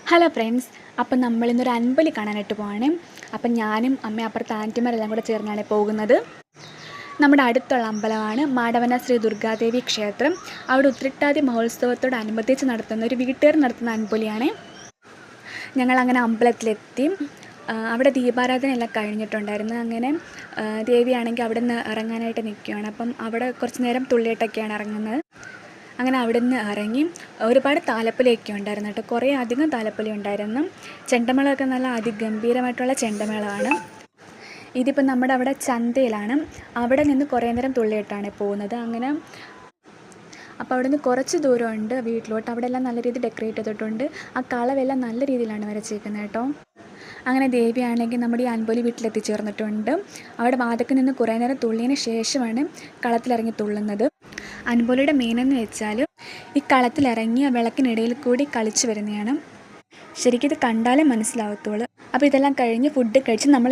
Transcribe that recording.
Hello friends, അപ്പം നമ്മളിന്നൊരു അൻപലി കാണാനായിട്ട് പോവാണ്. അപ്പം ഞാനും അമ്മയും അപ്പുറത്ത് ആൻറ്റിമാരെല്ലാം കൂടെ ചേർന്നാണ് പോകുന്നത്. നമ്മുടെ അടുത്തുള്ള അമ്പലമാണ് മാടവന ശ്രീ ദുർഗാദേവി ക്ഷേത്രം. അവിടെ ഉത്രട്ടാതി മഹോത്സവത്തോടനുബന്ധിച്ച് നടത്തുന്ന ഒരു വീട്ടുകാർ നടത്തുന്ന അൻപലിയാണ്. ഞങ്ങളങ്ങനെ അമ്പലത്തിലെത്തി. അവിടെ ദീപാരാധന എല്ലാം കഴിഞ്ഞിട്ടുണ്ടായിരുന്നു. അങ്ങനെ ദേവിയാണെങ്കിൽ അവിടെ നിന്ന് ഇറങ്ങാനായിട്ട് നിൽക്കുകയാണ്. അപ്പം അവിടെ കുറച്ച് നേരം തുള്ളിയിട്ടൊക്കെയാണ് ഇറങ്ങുന്നത്. അങ്ങനെ അവിടെ നിന്ന് ഇറങ്ങി ഒരുപാട് താലപ്പൊലിയൊക്കെ ഉണ്ടായിരുന്നു കേട്ടോ. കുറേ അധികം താലപ്പൊലി ഉണ്ടായിരുന്നു. ചെണ്ടമേളമൊക്കെ നല്ല അതിഗംഭീരമായിട്ടുള്ള ചെണ്ടമേളമാണ്. ഇതിപ്പോൾ നമ്മുടെ അവിടെ ചന്തയിലാണ്. അവിടെ നിന്ന് കുറേ നേരം തുള്ളിയിട്ടാണ് പോകുന്നത്. അങ്ങനെ അപ്പോൾ അവിടെ നിന്ന് കുറച്ച് ദൂരമുണ്ട് വീട്ടിലോട്ട്. അവിടെ എല്ലാം നല്ല രീതിയിൽ ഡെക്കറേറ്റ് ചെയ്തിട്ടുണ്ട്. ആ കളവെല്ലാം നല്ല രീതിയിലാണ് വരച്ചേക്കുന്നത് കേട്ടോ. അങ്ങനെ ദേവിയാണെങ്കിൽ നമ്മുടെ ഈ അൻപൊലി വീട്ടിലെത്തിച്ചേർന്നിട്ടുണ്ട്. അവിടെ വാതക്ക് നിന്ന് കുറേ നേരം തുള്ളിയതിന് ശേഷമാണ് കളത്തിലിറങ്ങി തുള്ളുന്നത്. അൻപൊലിയുടെ മെയിനെന്ന് വെച്ചാൽ ഈ കളത്തിലിറങ്ങി ആ വിളക്കിനിടയിൽ കൂടി കളിച്ചു വരുന്നതാണ്. ശരിക്കും ഇത് കണ്ടാലേ മനസ്സിലാവത്തുള്ളൂ. അപ്പോൾ ഇതെല്ലാം കഴിഞ്ഞ് ഫുഡ് കഴിച്ച് നമ്മൾ